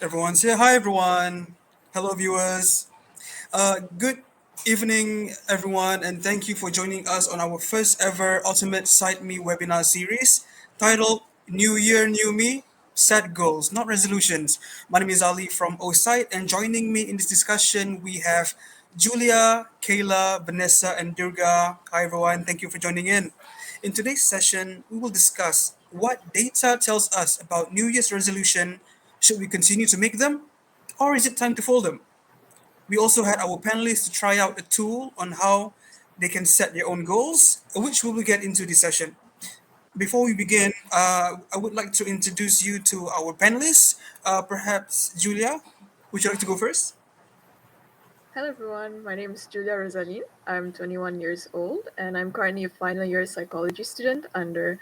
Everyone's here. Hi, everyone. Hello, viewers. Good evening, everyone, and thank you for joining us on our first ever Ultimate Side Me webinar series titled New Year, New Me, Set Goals, Not Resolutions. My name is Ali from OSITE, and joining me in this discussion, we have Julia, Kayla, Vanessa, and Durga. Hi, everyone. Thank you for joining in. In today's session, we will discuss what data tells us about New Year's resolution. Should we continue to make them, or is it time to fold them? We also had our panelists to try out a tool on how they can set their own goals, which we will get into this session. Before we begin, I would like to introduce you to our panelists. Perhaps Julia, would you like to go first? Hello everyone, my name is Julia Rosaline. I'm 21 years old and I'm currently a final year psychology student under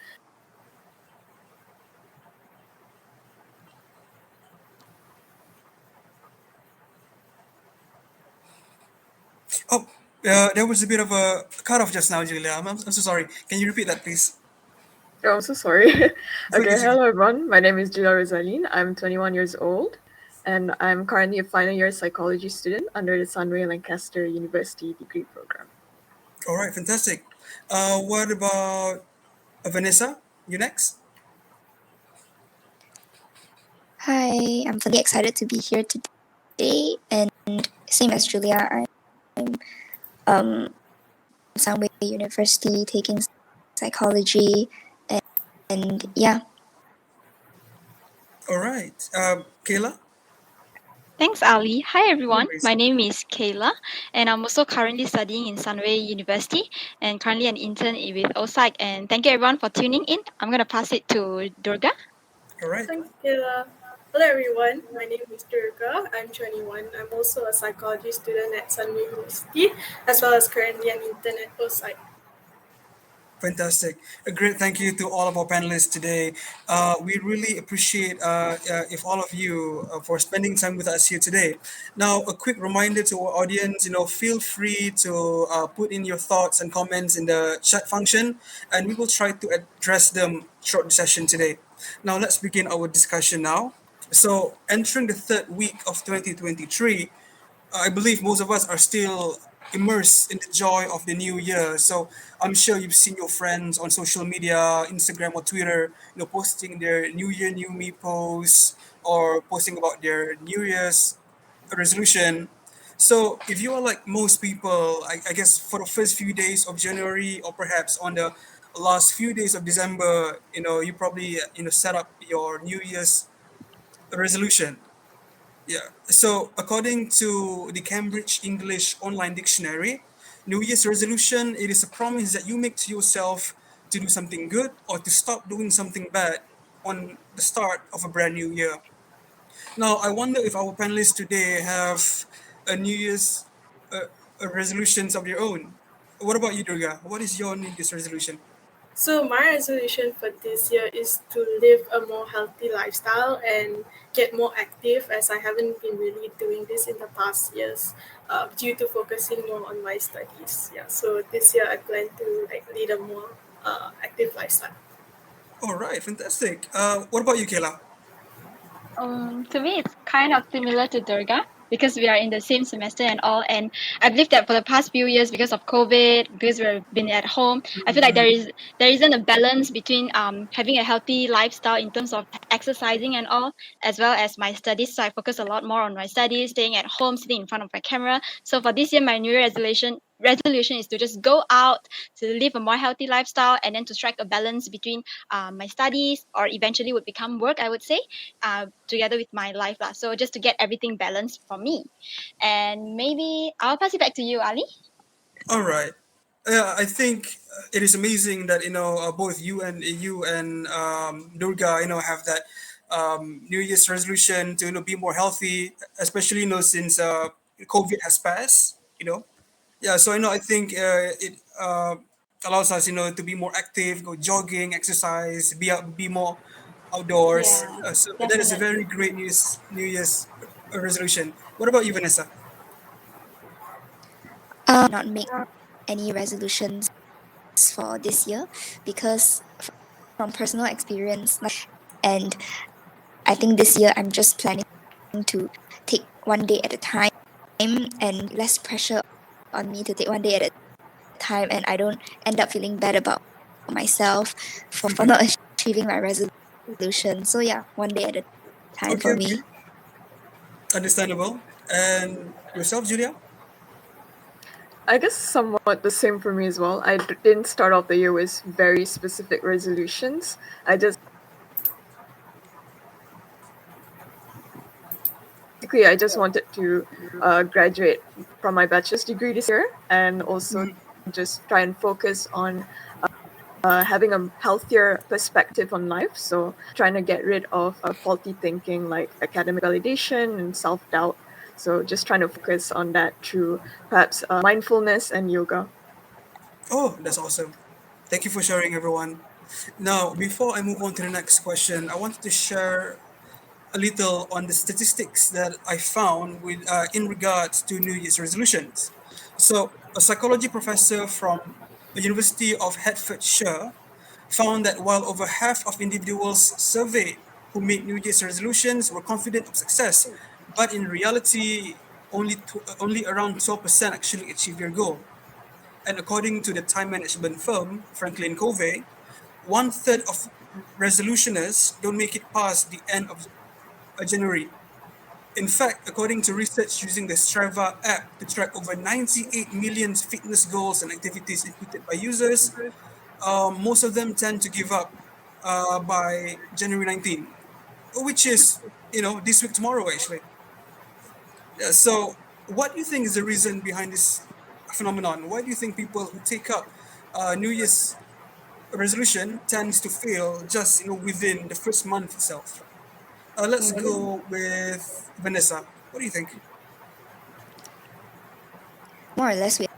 Oh, there was a bit of a cut off just now, Julia. I'm so sorry. Can you repeat that, please? Oh, I'm so sorry. It's okay, Okay, Julia. hello everyone. My name is Julia Rosaline. I'm 21 years old and I'm currently a final year psychology student under the Sunway Lancaster University degree program. All right, fantastic. What about Vanessa? You next? Hi, I'm really excited to be here today, and same as Julia, I'm Sunway University taking psychology, and yeah. All right. Kayla? Thanks, Ali. Hi, everyone. Anyways. My name is Kayla, and I'm also currently studying in Sunway University and currently an intern with OSIC. And thank you, everyone, for tuning in. I'm going to pass it to Durga. All right. Thanks, Kayla. Hello, everyone. My name is Durga. I'm 21. I'm also a psychology student at Sunway University, as well as currently an intern at OSITE. Fantastic. A great thank you to all of our panelists today. We really appreciate if all of you for spending time with us here today. Now, a quick reminder to our audience, feel free to put in your thoughts and comments in the chat function, and we will try to address them throughout the session today. Now, let's begin our discussion now. So, entering the third week of 2023, I believe most of us are still immersed in the joy of the new year. So I'm sure you've seen your friends on social media, Instagram or Twitter, posting their New Year, New Me posts or posting about their New Year's resolution. So if you are like most people, I guess for the first few days of January or perhaps on the last few days of December, you probably set up your New Year's resolution. Yeah. So, according to the Cambridge English Online Dictionary, New Year's resolution, it is a promise that you make to yourself to do something good or to stop doing something bad on the start of a brand new year. Now, I wonder if our panelists today have a New Year's resolutions of their own. What about you, Durga? What is your New Year's resolution? So, my resolution for this year is to live a more healthy lifestyle and get more active, as I haven't been really doing this in the past years due to focusing more on my studies. Yeah, so this year I plan to lead a more active lifestyle. All right, fantastic. What about you, Kayla? To me, it's kind of similar to Durga because we are in the same semester and all. And I believe that for the past few years, because of COVID, because we've been at home, I feel like there isn't a balance between having a healthy lifestyle in terms of exercising and all, as well as my studies. So I focus a lot more on my studies, staying at home, sitting in front of my camera. So for this year, my New Year resolution is to just go out to live a more healthy lifestyle and then to strike a balance between my studies or eventually would become work, I would say, together with my life lah. So just to get everything balanced for me, and maybe I'll pass it back to you, Ali. All right. Yeah, I think it is amazing that both you and Durga have that New Year's resolution to be more healthy, especially since COVID has passed. Yeah. So I think it allows us to be more active, go jogging, exercise, be more outdoors. Yeah, So that is a very definitely. great New Year's resolution. What about you, Vanessa? Not make any resolutions for this year because from personal experience, and I think this year I'm just planning to take one day at a time and less pressure on me to take one day at a time, and I don't end up feeling bad about myself for not achieving my resolution. So yeah, one day at a time Okay, for okay, me. understandable. And yourself, Julia? I guess somewhat the same for me as well. Didn't start off the year with very specific resolutions. I just wanted to graduate from my bachelor's degree this year, and also just try and focus on having a healthier perspective on life. So trying to get rid of faulty thinking like academic validation and self-doubt. So just trying to focus on that through perhaps mindfulness and yoga. Oh, that's awesome. Thank you for sharing, everyone. Now, before I move on to the next question, I wanted to share a little on the statistics that I found with in regards to New Year's resolutions. So, a psychology professor from the University of Hertfordshire found that while over half of individuals surveyed who made New Year's resolutions were confident of success, but in reality, only around 12% actually achieved their goal. And according to the time management firm Franklin Covey, one third of resolutioners don't make it past the end of January. In fact, according to research using the Strava app to track over 98 million fitness goals and activities inputted by users, most of them tend to give up by January 19, which is, this week tomorrow actually. Yeah, so, what do you think is the reason behind this phenomenon? Why do you think people who take up New Year's resolution tends to fail just within the first month itself? Let's go with Vanessa. What do you think? More or less, we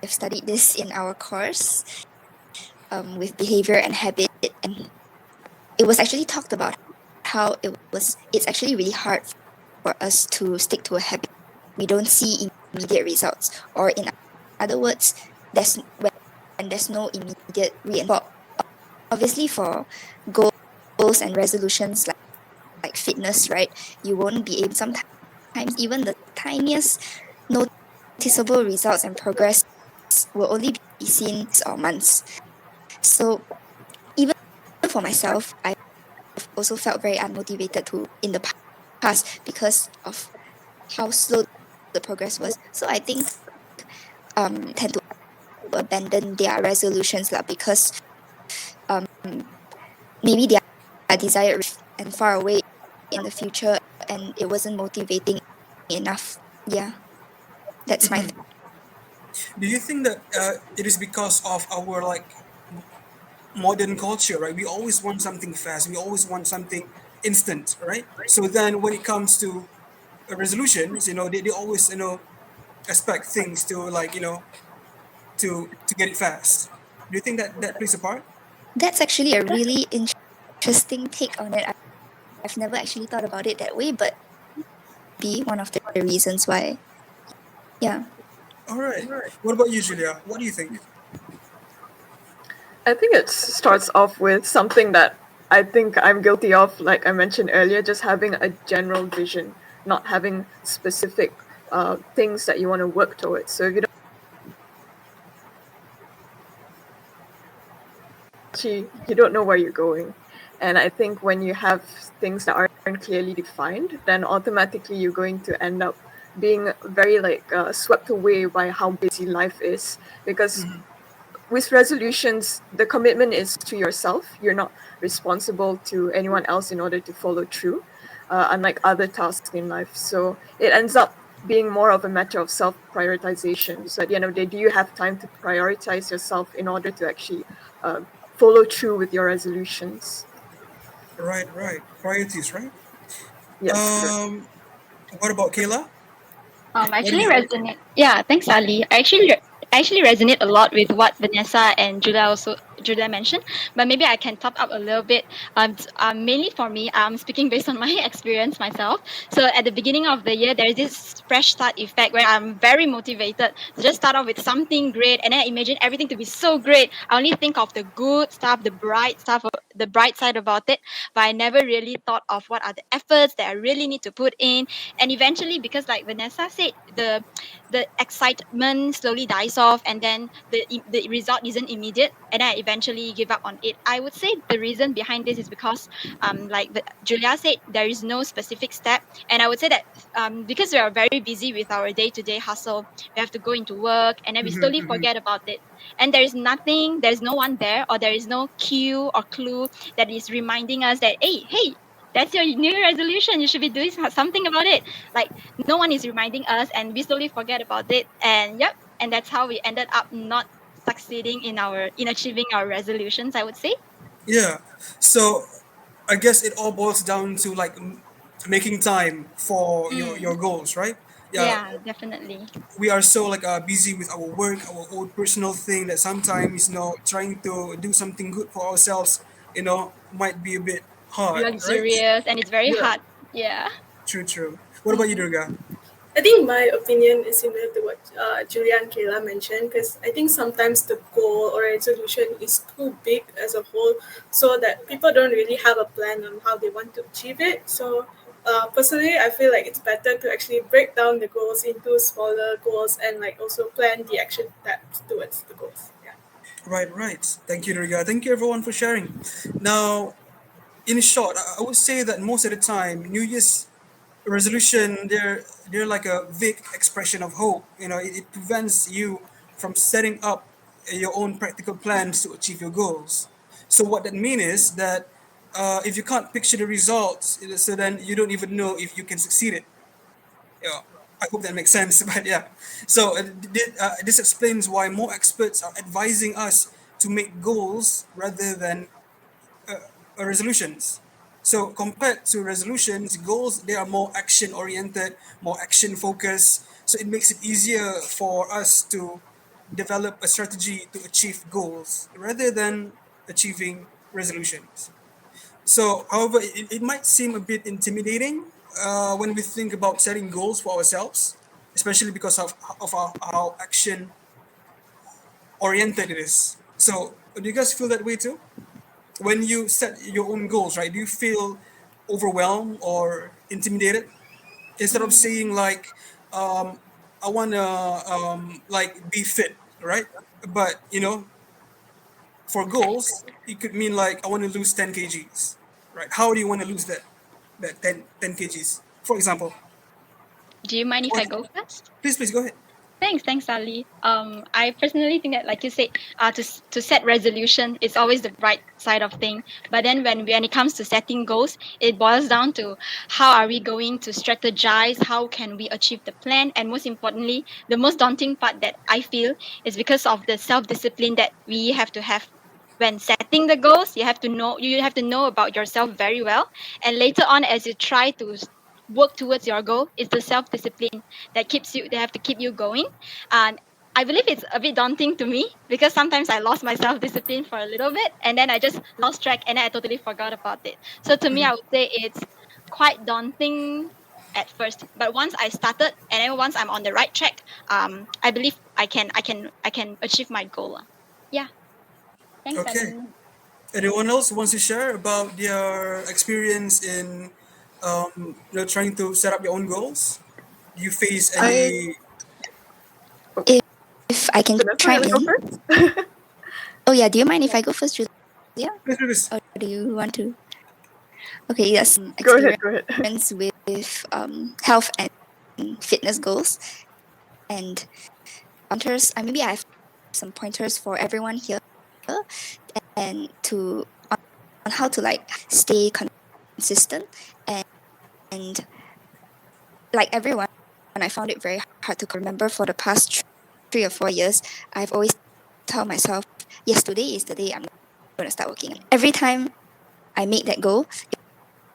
have studied this in our course with behavior and habit, and it was actually talked about how it's actually really hard for us to stick to a habit. We don't see immediate results, or in other words, there's no immediate reinforcement. Obviously, for goals and resolutions like fitness, right, you won't be able, sometimes even the tiniest noticeable results and progress will only be seen or months. So even for myself, I've also felt very unmotivated to in the past because of how slow the progress was. So I think tend to abandon their resolutions lah, because um maybe their desired and far away in the future, and it wasn't motivating enough. Yeah, that's my Do you think that it is because of our modern culture, right? We always want something fast. We always want something instant, right? So then when it comes to resolutions, they always expect things to to get it fast. Do you think that that plays a part? That's actually a really interesting take on it. I've never actually thought about it that way, but be one of the reasons why. Yeah. All right. What about you, Julia? What do you think? I think it starts off with something that I think I'm guilty of, like I mentioned earlier, just having a general vision, not having specific things that you want to work towards. So if you don't know where you're going. And I think when you have things that aren't clearly defined, then automatically you're going to end up being very swept away by how busy life is. Because with resolutions, the commitment is to yourself. You're not responsible to anyone else in order to follow through, unlike other tasks in life. So it ends up being more of a matter of self-prioritization. So at the end of the day, do you have time to prioritize yourself in order to actually follow through with your resolutions? Right, right. Priorities, right? Yes, correct. What about Kayla? What do Actually you think? resonate. Yeah, thanks, Ali. I actually resonate a lot with what Vanessa and Julia also Julia mentioned, but maybe I can top up a little bit. Mainly for me, I'm speaking based on my experience myself. So at the beginning of the year, there is this fresh start effect where I'm very motivated to just start off with something great, and then I imagine everything to be so great. I only think of the good stuff, the bright side about it, but I never really thought of what are the efforts that I really need to put in. And eventually, because like Vanessa said, the excitement slowly dies off, and then the result isn't immediate, and I eventually give up on it. I would say the reason behind this is because like Julia said, there is no specific step, and I would say that because we are very busy with our day-to-day hustle, we have to go into work, and then we Mhm, slowly mhm. forget about it, and there's no one there, or there is no cue or clue that is reminding us that hey, that's your new year resolution, you should be doing something about it. Like, no one is reminding us, and we slowly forget about it, and yep, and that's how we ended up not succeeding in achieving our resolutions, I would say. Yeah. So I guess it all boils down to like making time for your Mm, goals, right? Yeah, yeah, definitely. we are so like busy with our work, our own personal thing that sometimes trying to do something good for ourselves, might be a bit hard, right? Luxurious, and it's very Yeah, hard. Yeah. true, true. What about you, Mm, Durga? I think my opinion is similar to what Julia and Kayla mentioned, because I think sometimes the goal or resolution is too big as a whole, so that people don't really have a plan on how they want to achieve it. So, personally, I feel like it's better to actually break down the goals into smaller goals and like also plan the action steps towards the goals. Yeah. Right, right. Thank you, Durga. Thank you, everyone, for sharing. Now, in short, I would say that most of the time, New Year's resolution they're like a vague expression of hope. It prevents you from setting up your own practical plans to achieve your goals. So what that means is that if you can't picture the results, so then you don't even know if you can succeed it. Yeah, I hope that makes sense. But yeah, so this explains why more experts are advising us to make goals rather than resolutions. So compared to resolutions, goals they are more action oriented, more action focused. So it makes it easier for us to develop a strategy to achieve goals rather than achieving resolutions. So, however, it might seem a bit intimidating when we think about setting goals for ourselves, especially because of how action oriented it is. So, do you guys feel that way too? When you set your own goals, right? Do you feel overwhelmed or intimidated? Instead of mm, saying like, I wanna like be fit, right? But for goals, it could mean like I want to lose 10 kgs, right? How do you want to lose that 10 kgs? For example, do you mind if What- I go first? please go ahead. Thanks, Ali. I personally think that, like you said, to set resolution is always the right side of thing. But then when it comes to setting goals, it boils down to how are we going to strategize? How can we achieve the plan? And most importantly, the most daunting part that I feel is because of the self discipline that we have to have when setting the goals. You have to know about yourself very well, and later on, as you try to work towards your goal, it's the self discipline that have to keep you going. And I believe it's a bit daunting to me because sometimes I lost my self discipline for a little bit, and then I just lost track, and then I totally forgot about it. So to me, I would say it's quite daunting at first, but once I started, and then once I'm on the right track, I believe I can achieve my goal. Yeah. Thanks, Okay. Ali. Anyone else wants to share about their experience in trying to set up your own goals? Do you face I any? If I can Vanessa, you chime wanna go in. first? Oh yeah, do you mind if I go first, Julia? Please, please. Or do you want to? Okay, yes, Go ahead, go ahead. experience with health and fitness goals and pointers. Maybe I have some pointers for everyone here, and on how to like stay consistent and like everyone. I found it very hard to remember for the past 3 or 4 years. I've always tell myself, yes, today is the day I'm going to start working. Every time I make that goal,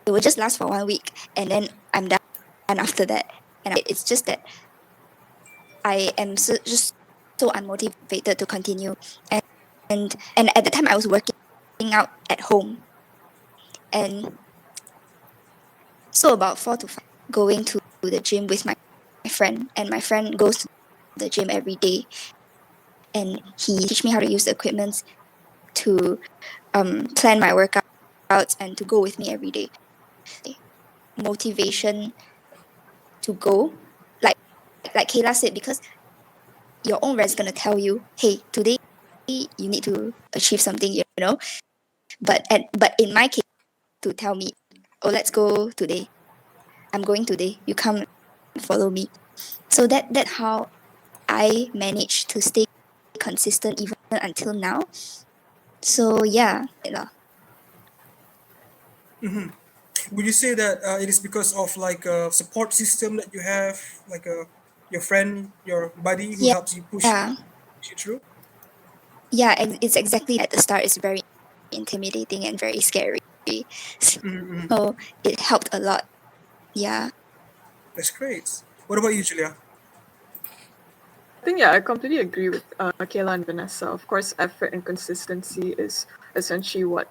it will just last for 1 week, and then I'm done after that. And it's just that I am just so unmotivated to continue. And and at the time I was working out at home, and so about 4 to 5 going to the gym with my friend, and my friend goes to the gym every day, and he teach me how to use the equipment to plan my workouts and to go with me every day. Motivation to go, like Kayla said, because your own is gonna tell you, hey, today you need to achieve something, but in my case, to tell me, oh, let's go today. I'm going today. You come follow me. So that how I managed to stay consistent even until now. So yeah. Would you say that it is because of like a support system that you have, like your friend, your buddy who Yeah. helps you Yeah. push you through? Yeah, it's exactly at the start. It's very intimidating and very scary. Mm-hmm. So it helped a lot. Yeah. That's great. What about you, Julia? I think, yeah, I completely agree with Kayla and Vanessa. Of course, effort and consistency is essentially what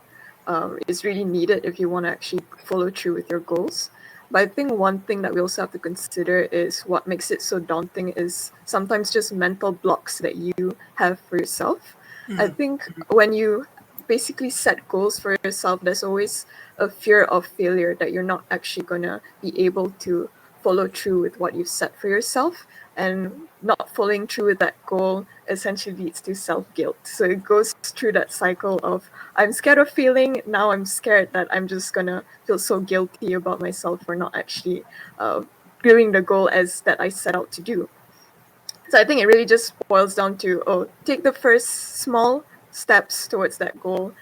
is really needed if you want to actually follow through with your goals. But I think one thing that we also have to consider is what makes it so daunting is sometimes just mental blocks that you have for yourself. I think when you basically set goals for yourself, there's always a fear of failure that you're not actually going to be able to follow through with what you've set for yourself, and not following through with that goal essentially leads to self-guilt. So it goes through that cycle of I'm scared of failing, now I'm scared that I'm just gonna feel so guilty about myself for not actually doing the goal as that I set out to do. So I think it really just boils down to, take the first small steps towards that goal,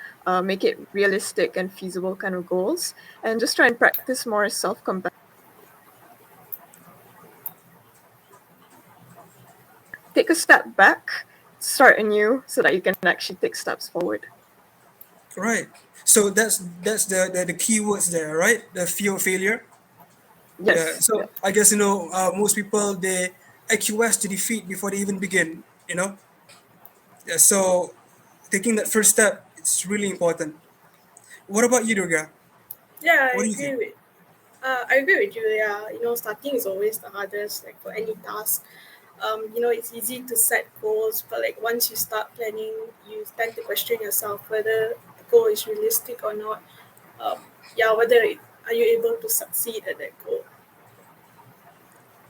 make it realistic and feasible kind of goals, and just try and practice more self-compassion. Take a step back, start anew, so that you can actually take steps forward. Right. So that's the key words there, right? The fear of failure. Yeah. Yes, yeah. So I guess most people they acquiesce to defeat before they even begin. Yeah. So taking that first step, it's really important. What about you, Durga? Yeah, What do you think? I agree with you. Yeah, starting is always the hardest, like for any task. It's easy to set goals, but like once you start planning, you tend to question yourself whether the goal is realistic or not. Um, yeah, are you able to succeed at that goal?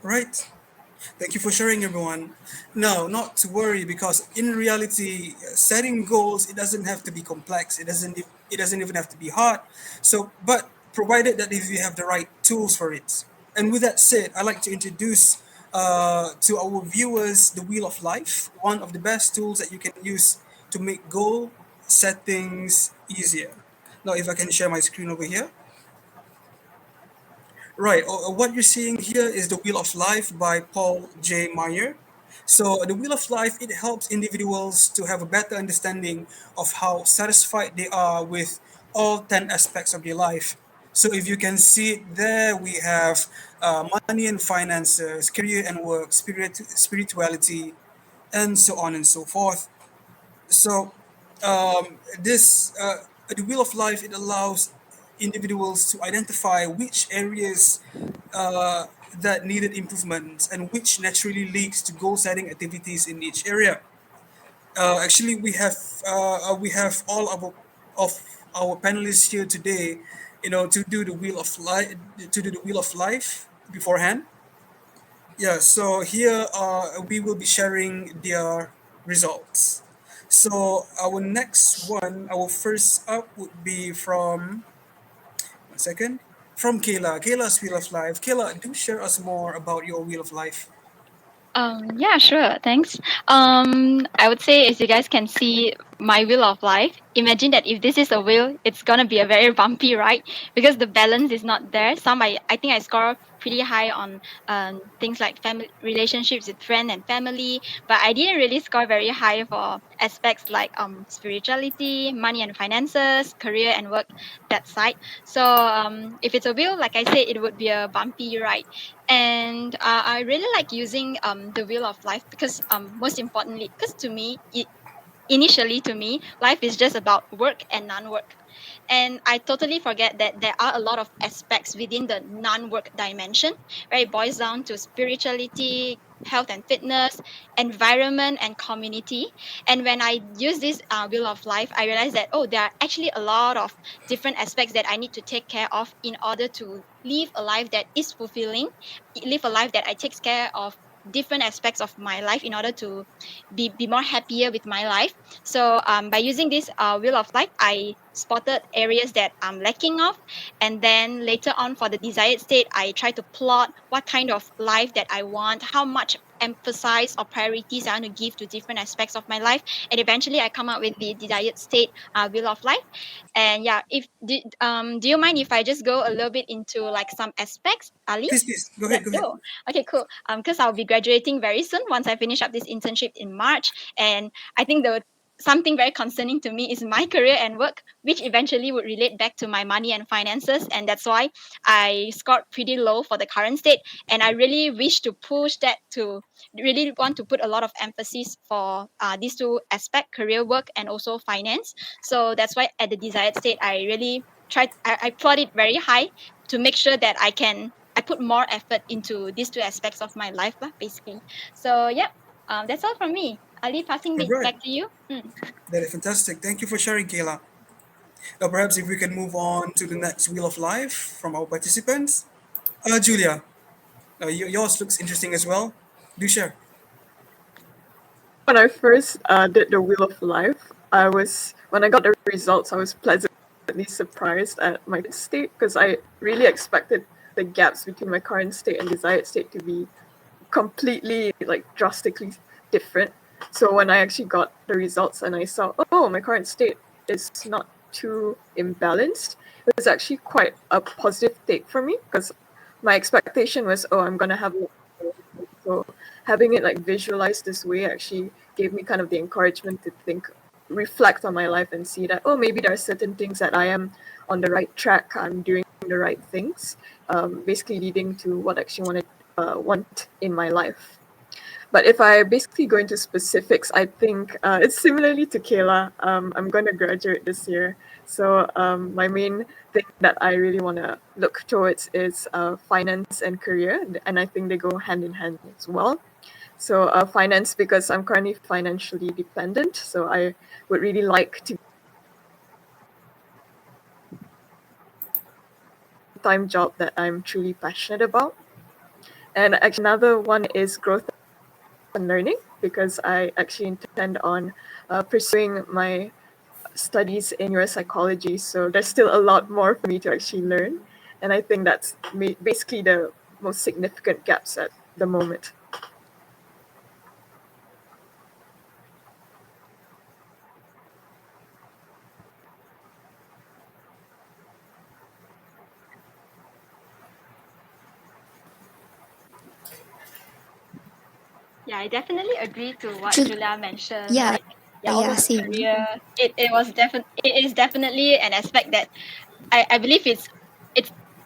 Right. Thank you for sharing, everyone. No, not to worry, because in reality, setting goals, it doesn't have to be complex. It doesn't even have to be hard. So, but provided that if you have the right tools for it. And with that said, I'd like to introduce to our viewers the Wheel of Life, one of the best tools that you can use to make goal settings easier. Now, if I can share my screen over here. Right. What you're seeing here is the Wheel of Life by Paul J. Meyer. So the Wheel of Life, it helps individuals to have a better understanding of how satisfied they are with all 10 aspects of their life. So if you can see it there, we have money and finances, career and work, spirituality, and so on and so forth. So this the Wheel of Life, it allows individuals to identify which areas that needed improvement and which naturally leads to goal setting activities in each area. Actually, we have all of our panelists here today, to do the Wheel of Life, beforehand. Yeah, so here we will be sharing their results. So our next one, our first up would be from, one second, from Kayla. Kayla's Wheel of Life. Kayla, do share us more about your Wheel of Life. Yeah, sure. Thanks. I would say, as you guys can see, my wheel of life. Imagine that if this is a wheel, it's gonna be a very bumpy ride because the balance is not there. I think I score pretty high on things like family relationships with friend and family, but I didn't really score very high for aspects like spirituality, money and finances, career and work, that side. So if it's a wheel, like I said, it would be a bumpy ride. And I really like using the wheel of life because most importantly, because to me initially to me, life is just about work and non-work. And I totally forget that there are a lot of aspects within the non-work dimension, where it boils down to spirituality, health and fitness, environment and community. And when I use this wheel of life, I realized that, oh, there are actually a lot of different aspects that I need to take care of in order to live a life that is fulfilling, live a life that I takes care of different aspects of my life in order to be more happier with my life. So by using this wheel of life, I spotted areas that I'm lacking of, and then later on for the desired state, I try to plot what kind of life that I want, how much emphasize or priorities I want to give to different aspects of my life, and eventually I come up with the desired state wheel of life. And yeah, if do you mind if I just go a little bit into like some aspects, Ali? Please, go Yeah, ahead, go ahead. oh, okay, cool. Because I'll be graduating very soon once I finish up this internship in March, and I think the something very concerning to me is my career and work, which eventually would relate back to my money and finances, and that's why I scored pretty low for the current state, and I really wish to push that to really want to put a lot of emphasis for these two aspects, career work and also finance. So that's why at the desired state, I really I plot it very high to make sure that I put more effort into these two aspects of my life, lah, basically. So yeah, that's all from me. Ali, passing All it right. back to you. That is fantastic. Thank you for sharing, Kayla. Perhaps if we can move on to the next wheel of life from our participants. Julia, yours looks interesting as well. Do share. When I first did the Wheel of Life, when I got the results, I was pleasantly surprised at my state because I really expected the gaps between my current state and desired state to be completely, like, drastically different. So when I actually got the results and I saw, oh, my current state is not too imbalanced, it was actually quite a positive take for me because my expectation was, oh, I'm gonna have, so having it like visualized this way actually gave me kind of the encouragement to think, reflect on my life and see that, oh, maybe there are certain things that I am on the right track, I'm doing the right things, basically leading to what I actually want in my life. But if I basically go into specifics, I think it's similarly to Kayla. I'm going to graduate this year. So my main thing that I really want to look towards is finance and career. And I think they go hand in hand as well. So finance, because I'm currently financially dependent. So I would really like to time job that I'm truly passionate about. And actually another one is growth and learning because I actually intend on pursuing my studies in neuropsychology. So there's still a lot more for me to actually learn. And I think that's basically the most significant gaps at the moment. Yeah, I definitely agree to what Ju- Julia mentioned. yeah, Like, yeah, all yeah, those same. career, it is definitely an aspect that I believe we're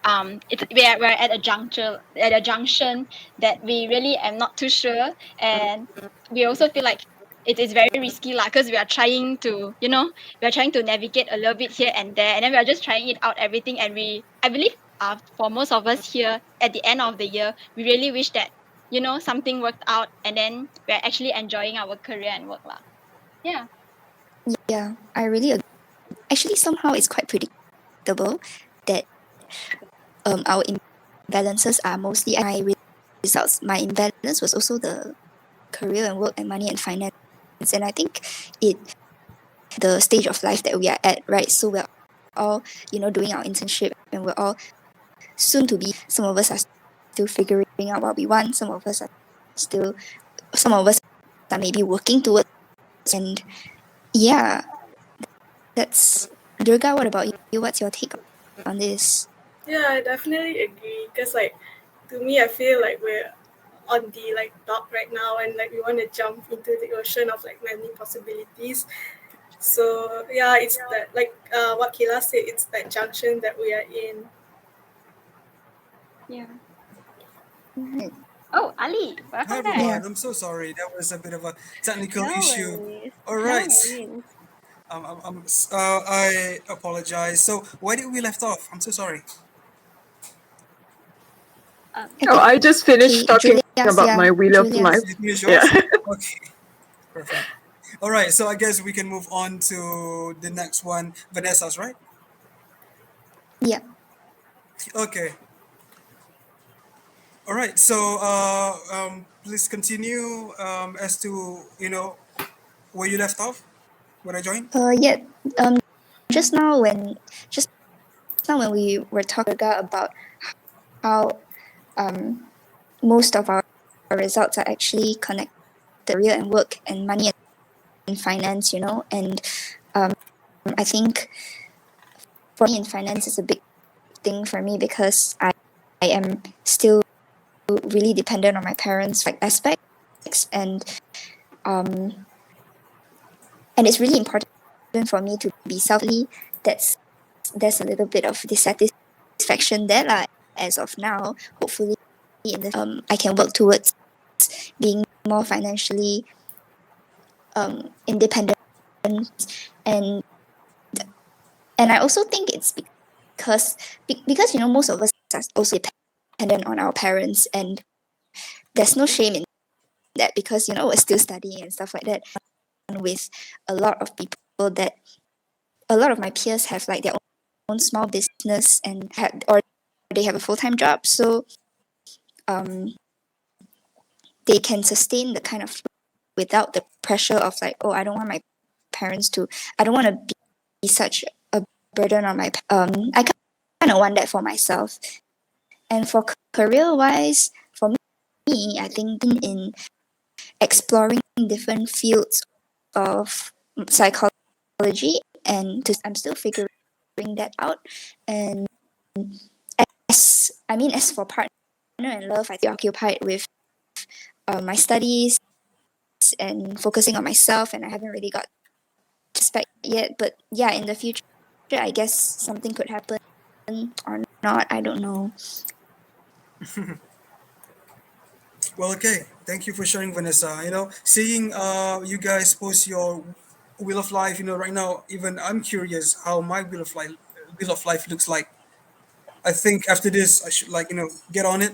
at a juncture at a junction that we really am not too sure, and we also feel like it is very risky lah because we are trying to we are trying to navigate a little bit here and there, and then we are just trying it out everything, and I believe for most of us here at the end of the year we really wish that something worked out and then we're actually enjoying our career and work lah. Yeah. Yeah, I really agree. Actually, somehow it's quite predictable that our imbalances are mostly my results. My imbalance was also the career and work and money and finance. And I think it the stage of life that we are at, right? So we're all, doing our internship and we're all soon to be. Some of us are still figuring out what we want. Still, some of us are maybe working towards. And yeah, that's Durga. What about you? What's your take on this? Yeah, I definitely agree. Because like, to me, I feel like we're on the like dock right now, and like we want to jump into the ocean of like many possibilities. So yeah, it's that like what Kayla said. It's that junction that we are in. Yeah. Right. Oh, Ali, Hi welcome back. Yeah. everyone. I'm so sorry. That was a bit of a technical No issue. worries. All right. Nice. I apologize. So why did we left off? I'm so sorry. Oh, I Okay, just finished talking Julia's, about my yeah, wheel of life. Julia's. You finish Yeah. yours? Okay, perfect. All right. So I guess we can move on to the next one, Vanessa's, right? Yeah. Okay. All right. So please continue as to where you left off when I joined. Yeah. Um, just now when just now when we were talking about how most of our results are actually connected to career and work and money and finance, and I think for me in finance is a big thing for me because I am still really dependent on my parents like aspects, and um and it's really important for me to be that's there's a little bit of dissatisfaction there like, as of now. Hopefully in the I can work towards being more financially independent, and I also think it's because most of us are also dependent on our parents, and there's no shame in that because we're still studying and stuff like that. With a lot of people that a lot of my peers have like their own small business and or they have a full-time job, so um they can sustain the kind of without the pressure of like, oh, I don't want to be such a burden on I kind of want that for myself. And for career wise, for me, I think in exploring different fields of psychology, I'm still figuring that out. And as for partner and love, I think occupied with my studies and focusing on myself, and I haven't really got to spec yet. But yeah, in the future, I guess something could happen or not. I don't know. Well, okay. Thank you for sharing, Vanessa. Seeing you guys post your wheel of life. Right now, even I'm curious how my wheel of life looks like. I think after this, I should get on it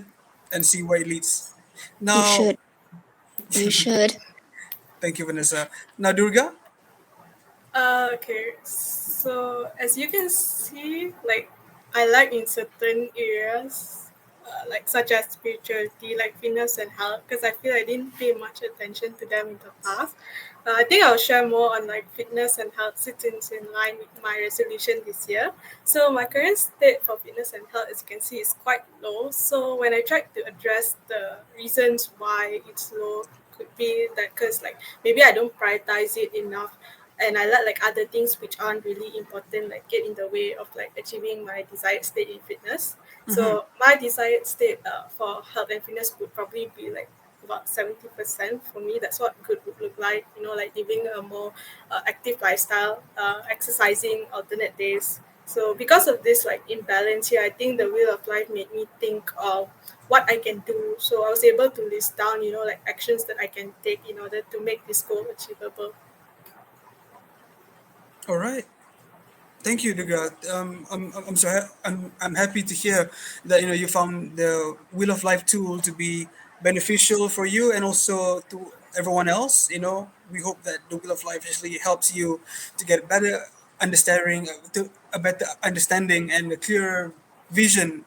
and see where it leads. You Now, should. You should. thank you, Vanessa. Now, Durga. Okay, so as you can see, like I like in certain areas, like such as spirituality, like fitness and health, because I feel I didn't pay much attention to them in the past. I think I'll share more on like fitness and health since it's in line with my resolution this year. So my current state for fitness and health, as you can see, is quite low. So when I tried to address the reasons why it's low, could be that because like maybe I don't prioritize it enough and I let like other things which aren't really important like get in the way of like achieving my desired state in fitness. Mm-hmm. So my desired state for health and fitness would probably be like about 70% for me. That's what good would look like, like living a more active lifestyle, exercising alternate days. So because of this like imbalance here, I think the wheel of life made me think of what I can do. So I was able to list down, like actions that I can take in order to make this goal achievable. All right. Thank you, Durga. I'm happy to hear that you found the Wheel of Life tool to be beneficial for you and also to everyone else. We hope that the Wheel of Life actually helps you to get a better understanding and a clearer vision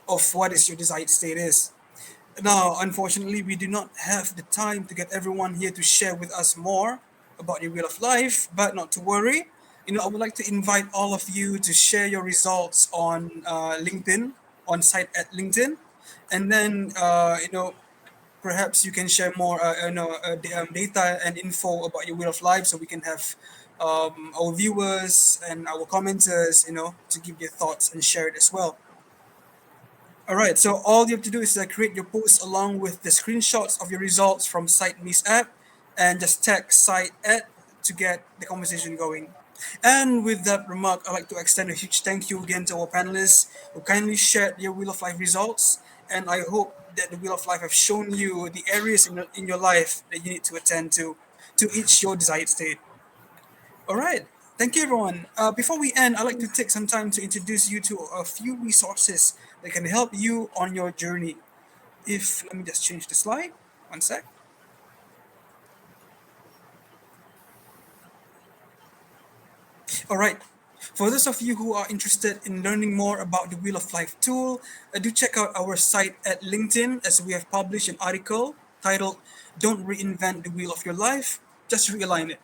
of what is your desired state is. Now, unfortunately, we do not have the time to get everyone here to share with us more about your wheel of life, but not to worry. I would like to invite all of you to share your results on LinkedIn, on site at LinkedIn, and then perhaps you can share more data and info about your wheel of life, so we can have our viewers and our commenters, to give their thoughts and share it as well. All right, so all you have to do is create your post along with the screenshots of your results from Site Me's app and just tag Site at to get the conversation going. And with that remark, I'd like to extend a huge thank you again to our panelists who kindly shared your Wheel of Life results. And I hope that the Wheel of Life have shown you the areas in your life that you need to attend to each your desired state. All right. Thank you, everyone. Before we end, I'd like to take some time to introduce you to a few resources that can help you on your journey. If let me just change the slide. One sec. All right. For those of you who are interested in learning more about the Wheel of Life tool, do check out our site at LinkedIn as we have published an article titled "Don't Reinvent the Wheel of Your Life, Just Realign It."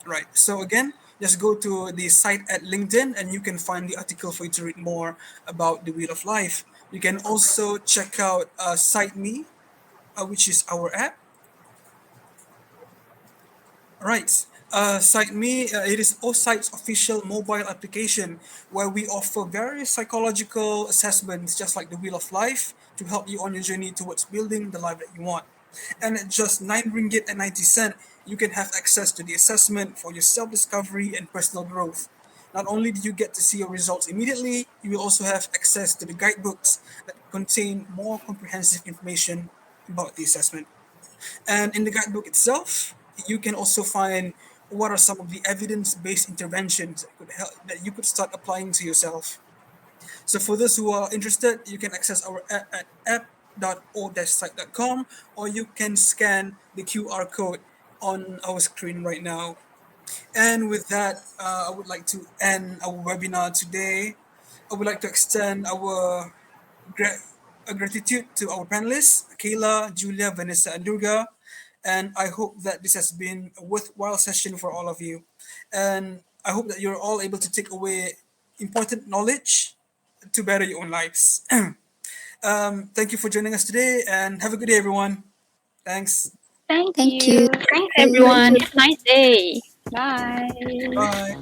Right. So again, just go to the site at LinkedIn and you can find the article for you to read more about the Wheel of Life. You can also check out Cite Me, which is our app. Right. Cite Me, it is OSITE's official mobile application where we offer various psychological assessments, just like the Wheel of Life, to help you on your journey towards building the life that you want. And at just 9 ringgit and 90 cent, you can have access to the assessment for your self discovery and personal growth. Not only do you get to see your results immediately, you will also have access to the guidebooks that contain more comprehensive information about the assessment. And in the guidebook itself, you can also find what are some of the evidence-based interventions that could help that you could start applying to yourself. So for those who are interested, you can access our app at app.o-site.com, or you can scan the QR code on our screen right now. And with that, I would like to end our webinar today. I would like to extend our gra- gratitude to our panelists, Kayla, Julia, Vanessa, and Durga. And I hope that this has been a worthwhile session for all of you. And I hope that you're all able to take away important knowledge to better your own lives. Thank you for joining us today and have a good day, everyone. Thanks. Thank Thank you. you. Thanks, everyone. Have a nice day. Bye. Bye.